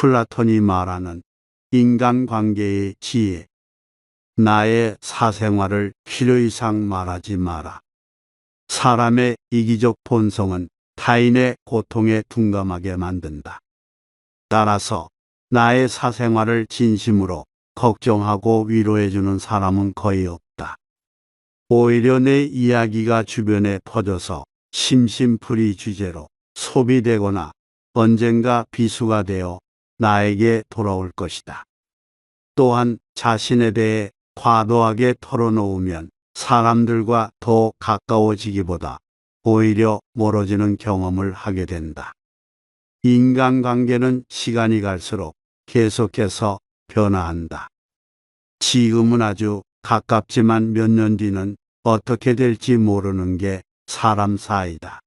플라톤이 말하는 인간관계의 지혜. 나의 사생활을 필요 이상 말하지 마라. 사람의 이기적 본성은 타인의 고통에 둔감하게 만든다. 따라서 나의 사생활을 진심으로 걱정하고 위로해주는 사람은 거의 없다. 오히려 내 이야기가 주변에 퍼져서 심심풀이 주제로 소비되거나 언젠가 비수가 되어 나에게 돌아올 것이다. 또한 자신에 대해 과도하게 털어놓으면 사람들과 더 가까워지기보다 오히려 멀어지는 경험을 하게 된다. 인간관계는 시간이 갈수록 계속해서 변화한다. 지금은 아주 가깝지만 몇 년 뒤는 어떻게 될지 모르는 게 사람 사이다.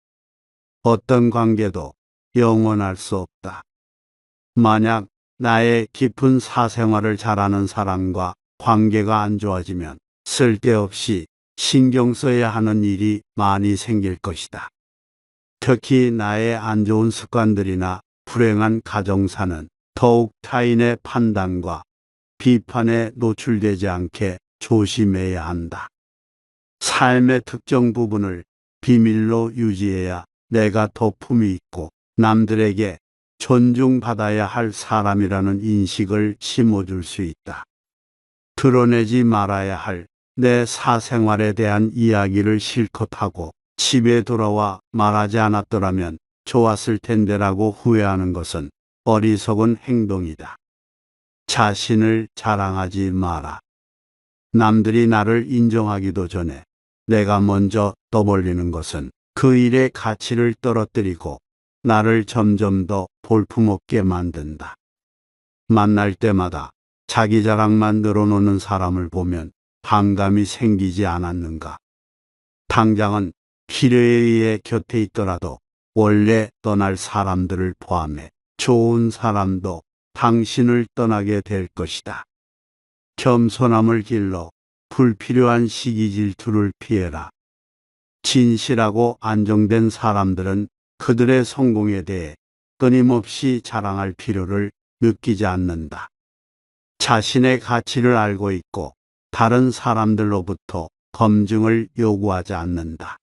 어떤 관계도 영원할 수 없다. 만약 나의 깊은 사생활을 잘 아는 사람과 관계가 안 좋아지면 쓸데없이 신경 써야 하는 일이 많이 생길 것이다. 특히 나의 안 좋은 습관들이나 불행한 가정사는 더욱 타인의 판단과 비판에 노출되지 않게 조심해야 한다. 삶의 특정 부분을 비밀로 유지해야 내가 더 품위 있고 남들에게 존중받아야 할 사람이라는 인식을 심어줄 수 있다. 드러내지 말아야 할 내 사생활에 대한 이야기를 실컷 하고 집에 돌아와 말하지 않았더라면 좋았을 텐데라고 후회하는 것은 어리석은 행동이다. 자신을 자랑하지 마라. 남들이 나를 인정하기도 전에 내가 먼저 떠벌리는 것은 그 일의 가치를 떨어뜨리고 나를 점점 더 볼품없게 만든다. 만날 때마다 자기 자랑만 늘어놓는 사람을 보면 반감이 생기지 않았는가. 당장은 필요에 의해 곁에 있더라도 원래 떠날 사람들을 포함해 좋은 사람도 당신을 떠나게 될 것이다. 겸손함을 길러 불필요한 시기 질투를 피해라. 진실하고 안정된 사람들은 그들의 성공에 대해 끊임없이 자랑할 필요를 느끼지 않는다. 자신의 가치를 알고 있고 다른 사람들로부터 검증을 요구하지 않는다.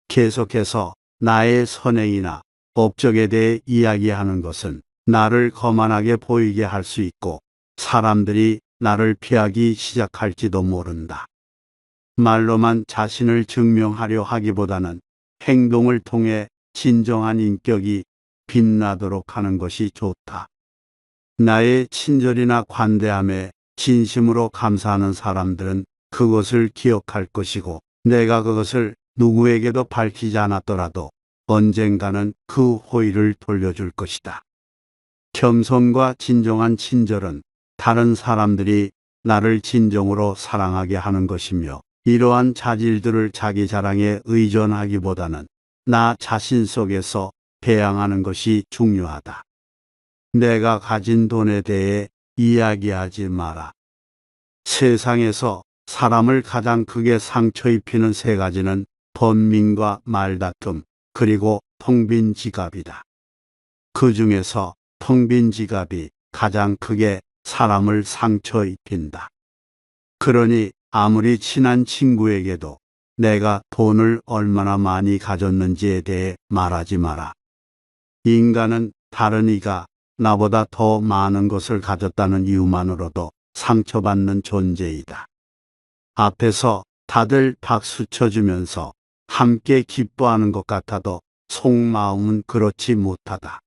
계속해서 나의 선행이나 업적에 대해 이야기하는 것은 나를 거만하게 보이게 할 수 있고 사람들이 나를 피하기 시작할지도 모른다. 말로만 자신을 증명하려 하기보다는 행동을 통해 진정한 인격이 빛나도록 하는 것이 좋다. 나의 친절이나 관대함에 진심으로 감사하는 사람들은 그것을 기억할 것이고 내가 그것을 누구에게도 밝히지 않았더라도 언젠가는 그 호의를 돌려줄 것이다. 겸손과 진정한 친절은 다른 사람들이 나를 진정으로 사랑하게 하는 것이며 이러한 자질들을 자기 자랑에 의존하기보다는 나 자신 속에서 배양하는 것이 중요하다. 내가 가진 돈에 대해 이야기하지 마라. 세상에서 사람을 가장 크게 상처 입히는 세 가지는 번민과 말다툼, 그리고 텅 빈 지갑이다. 그 중에서 텅 빈 지갑이 가장 크게 사람을 상처 입힌다. 그러니 아무리 친한 친구에게도 내가 돈을 얼마나 많이 가졌는지에 대해 말하지 마라. 인간은 다른 이가 나보다 더 많은 것을 가졌다는 이유만으로도 상처받는 존재이다. 앞에서 다들 박수 쳐주면서 함께 기뻐하는 것 같아도 속마음은 그렇지 못하다.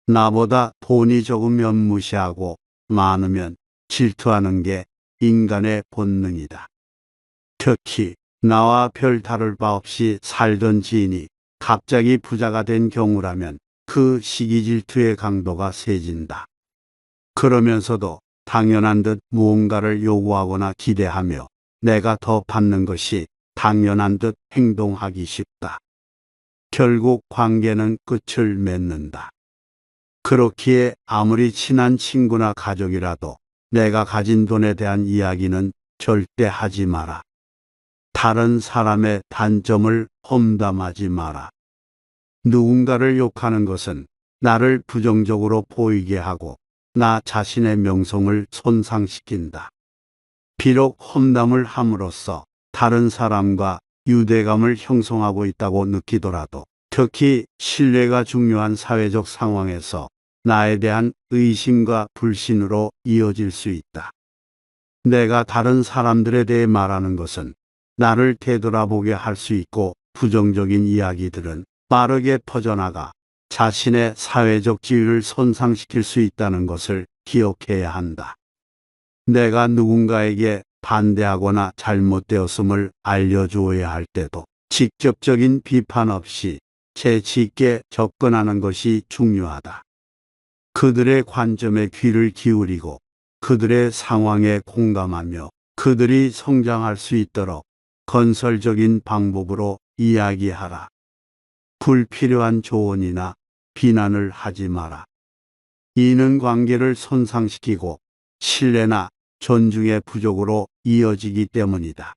나보다 돈이 적으면 무시하고 많으면 질투하는 게 인간의 본능이다. 특히 나와 별 다를 바 없이 살던 지인이 갑자기 부자가 된 경우라면 그 시기 질투의 강도가 세진다. 그러면서도 당연한 듯 무언가를 요구하거나 기대하며 내가 더 받는 것이 당연한 듯 행동하기 쉽다. 결국 관계는 끝을 맺는다. 그렇기에 아무리 친한 친구나 가족이라도 내가 가진 돈에 대한 이야기는 절대 하지 마라. 다른 사람의 단점을 험담하지 마라. 누군가를 욕하는 것은 나를 부정적으로 보이게 하고 나 자신의 명성을 손상시킨다. 비록 험담을 함으로써 다른 사람과 유대감을 형성하고 있다고 느끼더라도 특히 신뢰가 중요한 사회적 상황에서 나에 대한 의심과 불신으로 이어질 수 있다. 내가 다른 사람들에 대해 말하는 것은 나를 되돌아보게 할 수 있고 부정적인 이야기들은 빠르게 퍼져나가 자신의 사회적 지위를 손상시킬 수 있다는 것을 기억해야 한다. 내가 누군가에게 반대하거나 잘못되었음을 알려주어야 할 때도 직접적인 비판 없이 재치 있게 접근하는 것이 중요하다. 그들의 관점에 귀를 기울이고 그들의 상황에 공감하며 그들이 성장할 수 있도록 건설적인 방법으로 이야기하라. 불필요한 조언이나 비난을 하지 마라. 이는 관계를 손상시키고 신뢰나 존중의 부족으로 이어지기 때문이다.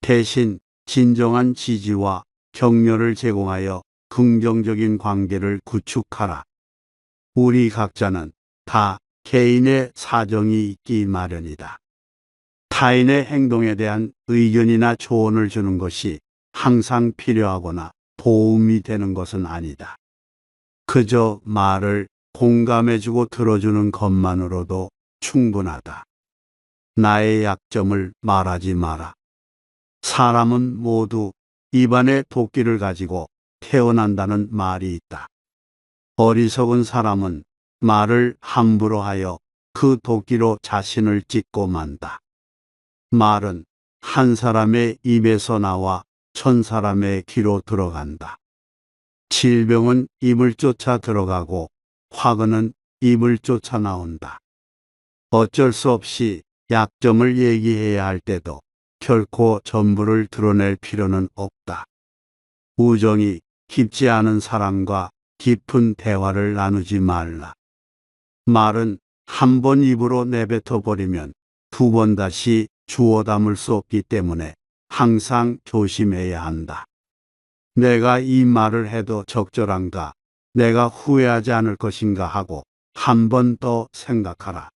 대신 진정한 지지와 격려를 제공하여 긍정적인 관계를 구축하라. 우리 각자는 다 개인의 사정이 있기 마련이다. 타인의 행동에 대한 의견이나 조언을 주는 것이 항상 필요하거나 도움이 되는 것은 아니다. 그저 말을 공감해주고 들어주는 것만으로도 충분하다. 나의 약점을 말하지 마라. 사람은 모두 입안에 도끼를 가지고 태어난다는 말이 있다. 어리석은 사람은 말을 함부로 하여 그 도끼로 자신을 찢고 만다. 말은 한 사람의 입에서 나와 천 사람의 귀로 들어간다. 질병은 입을 쫓아 들어가고 화근은 입을 쫓아 나온다. 어쩔 수 없이 약점을 얘기해야 할 때도 결코 전부를 드러낼 필요는 없다. 우정이 깊지 않은 사람과 깊은 대화를 나누지 말라. 말은 한 번 입으로 내뱉어 버리면 두 번 다시 주워 담을 수 없기 때문에 항상 조심해야 한다. 내가 이 말을 해도 적절한가, 내가 후회하지 않을 것인가 하고 한 번 더 생각하라.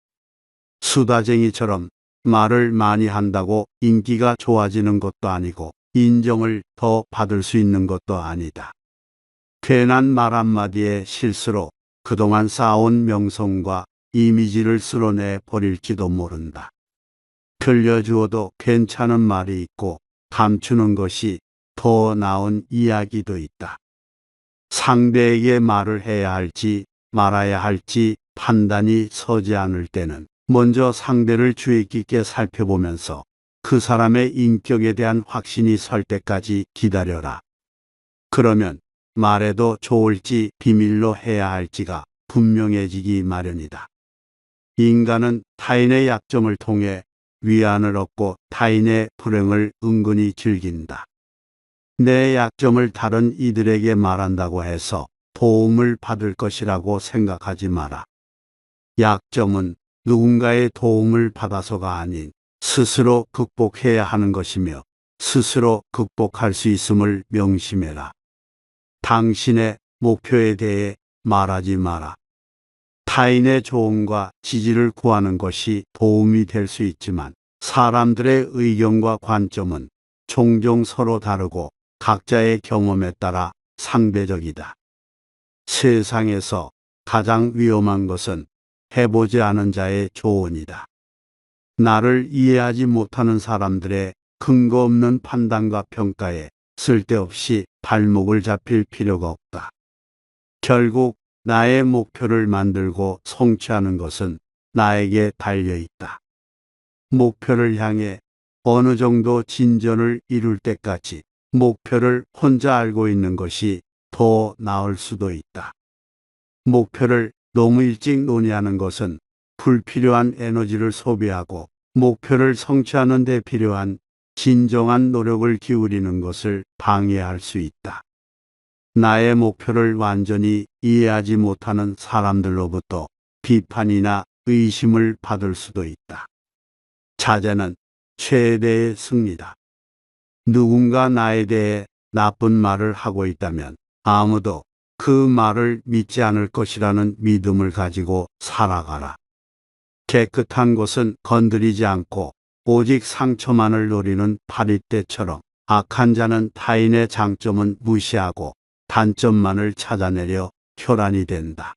수다쟁이처럼 말을 많이 한다고 인기가 좋아지는 것도 아니고 인정을 더 받을 수 있는 것도 아니다. 괜한 말 한마디의 실수로 그동안 쌓아온 명성과 이미지를 쓸어내 버릴지도 모른다. 들려주어도 괜찮은 말이 있고 감추는 것이 더 나은 이야기도 있다. 상대에게 말을 해야 할지 말아야 할지 판단이 서지 않을 때는 먼저 상대를 주의 깊게 살펴보면서 그 사람의 인격에 대한 확신이 설 때까지 기다려라. 그러면 말해도 좋을지 비밀로 해야 할지가 분명해지기 마련이다. 인간은 타인의 약점을 통해 위안을 얻고 타인의 불행을 은근히 즐긴다. 내 약점을 다른 이들에게 말한다고 해서 도움을 받을 것이라고 생각하지 마라. 약점은 누군가의 도움을 받아서가 아닌 스스로 극복해야 하는 것이며 스스로 극복할 수 있음을 명심해라. 당신의 목표에 대해 말하지 마라. 타인의 조언과 지지를 구하는 것이 도움이 될 수 있지만 사람들의 의견과 관점은 종종 서로 다르고 각자의 경험에 따라 상대적이다. 세상에서 가장 위험한 것은 해보지 않은 자의 조언이다. 나를 이해하지 못하는 사람들의 근거 없는 판단과 평가에 쓸데없이 발목을 잡힐 필요가 없다. 결국 나의 목표를 만들고 성취하는 것은 나에게 달려 있다. 목표를 향해 어느 정도 진전을 이룰 때까지 목표를 혼자 알고 있는 것이 더 나을 수도 있다. 목표를 너무 일찍 논의하는 것은 불필요한 에너지를 소비하고 목표를 성취하는 데 필요한 진정한 노력을 기울이는 것을 방해할 수 있다. 나의 목표를 완전히 이해하지 못하는 사람들로부터 비판이나 의심을 받을 수도 있다. 자제는 최대의 승리다. 누군가 나에 대해 나쁜 말을 하고 있다면 아무도 그 말을 믿지 않을 것이라는 믿음을 가지고 살아가라. 깨끗한 곳은 건드리지 않고 오직 상처만을 노리는 파리떼처럼 악한 자는 타인의 장점은 무시하고 단점만을 찾아내려 혈안이 된다.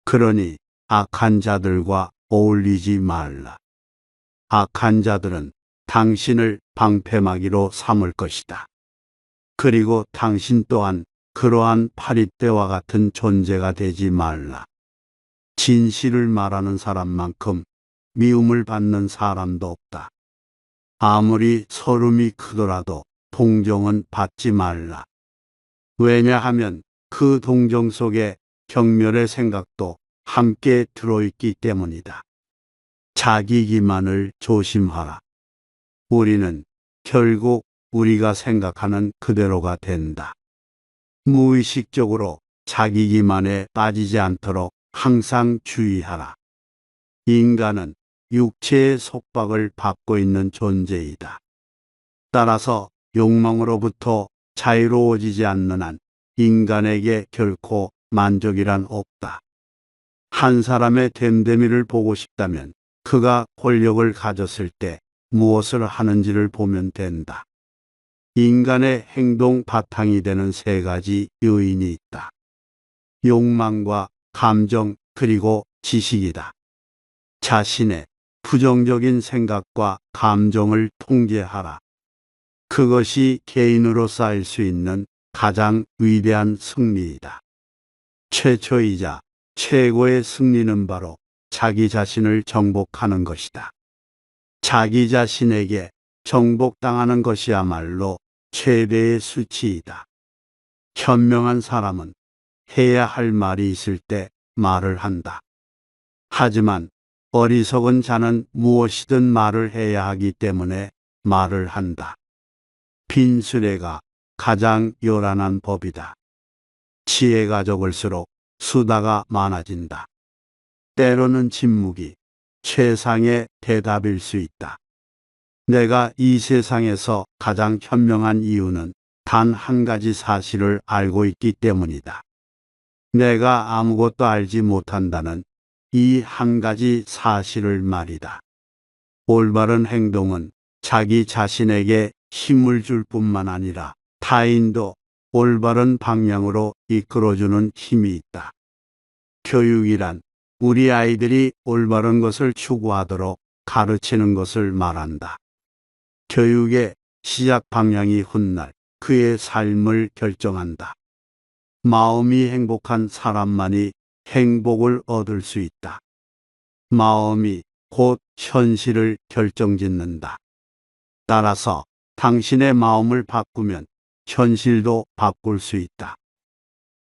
그러니 악한 자들과 어울리지 말라. 악한 자들은 당신을 방패막이로 삼을 것이다. 그리고 당신 또한 그러한 파리떼와 같은 존재가 되지 말라. 진실을 말하는 사람만큼 미움을 받는 사람도 없다. 아무리 서름이 크더라도 동정은 받지 말라. 왜냐하면 그 동정 속에 경멸의 생각도 함께 들어있기 때문이다. 자기 기만을 조심하라. 우리는 결국 우리가 생각하는 그대로가 된다. 무의식적으로 자기 기만에 빠지지 않도록 항상 주의하라. 인간은 육체의 속박을 받고 있는 존재이다. 따라서 욕망으로부터 자유로워지지 않는 한 인간에게 결코 만족이란 없다. 한 사람의 됨됨이를 보고 싶다면 그가 권력을 가졌을 때 무엇을 하는지를 보면 된다. 인간의 행동 바탕이 되는 세 가지 요인이 있다. 욕망과 감정 그리고 지식이다. 자신의 부정적인 생각과 감정을 통제하라. 그것이 개인으로 쌓일 수 있는 가장 위대한 승리이다. 최초이자 최고의 승리는 바로 자기 자신을 정복하는 것이다. 자기 자신에게 정복당하는 것이야말로 최대의 수치이다. 현명한 사람은 해야 할 말이 있을 때 말을 한다. 하지만 어리석은 자는 무엇이든 말을 해야 하기 때문에 말을 한다. 빈수레가 가장 요란한 법이다. 지혜가 적을수록 수다가 많아진다. 때로는 침묵이 최상의 대답일 수 있다. 내가 이 세상에서 가장 현명한 이유는 단 한 가지 사실을 알고 있기 때문이다. 내가 아무것도 알지 못한다는 이 한 가지 사실을 말이다. 올바른 행동은 자기 자신에게 힘을 줄 뿐만 아니라 타인도 올바른 방향으로 이끌어주는 힘이 있다. 교육이란 우리 아이들이 올바른 것을 추구하도록 가르치는 것을 말한다. 교육의 시작 방향이 훗날 그의 삶을 결정한다. 마음이 행복한 사람만이 행복을 얻을 수 있다. 마음이 곧 현실을 결정짓는다. 따라서 당신의 마음을 바꾸면 현실도 바꿀 수 있다.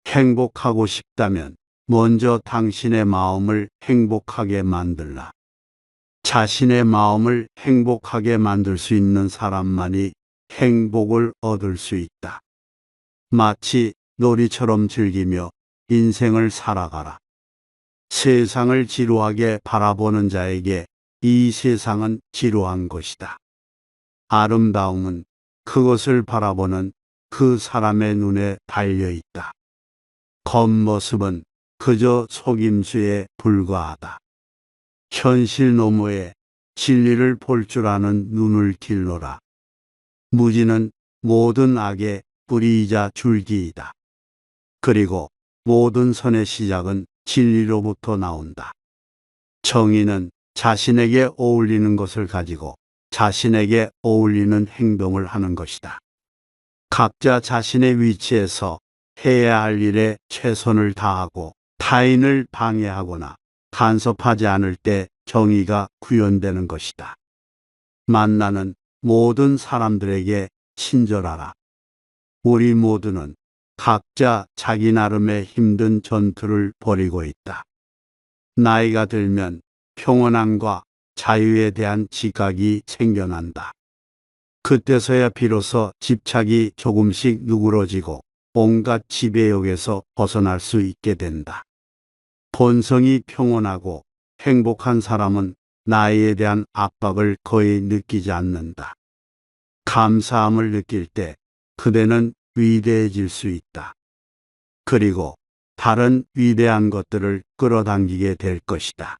행복하고 싶다면 먼저 당신의 마음을 행복하게 만들라. 자신의 마음을 행복하게 만들 수 있는 사람만이 행복을 얻을 수 있다. 마치 놀이처럼 즐기며 인생을 살아가라. 세상을 지루하게 바라보는 자에게 이 세상은 지루한 것이다. 아름다움은 그것을 바라보는 그 사람의 눈에 달려 있다. 겉모습은 그저 속임수에 불과하다. 현실 너머에 진리를 볼 줄 아는 눈을 길러라. 무지는 모든 악의 뿌리이자 줄기이다. 그리고 모든 선의 시작은 진리로부터 나온다. 정의는 자신에게 어울리는 것을 가지고 자신에게 어울리는 행동을 하는 것이다. 각자 자신의 위치에서 해야 할 일에 최선을 다하고 타인을 방해하거나 간섭하지 않을 때 정의가 구현되는 것이다. 만나는 모든 사람들에게 친절하라. 우리 모두는 각자 자기 나름의 힘든 전투를 벌이고 있다. 나이가 들면 평온함과 자유에 대한 지각이 생겨난다. 그때서야 비로소 집착이 조금씩 누그러지고 온갖 지배욕에서 벗어날 수 있게 된다. 본성이 평온하고 행복한 사람은 나이에 대한 압박을 거의 느끼지 않는다. 감사함을 느낄 때 그대는 위대해질 수 있다. 그리고 다른 위대한 것들을 끌어당기게 될 것이다.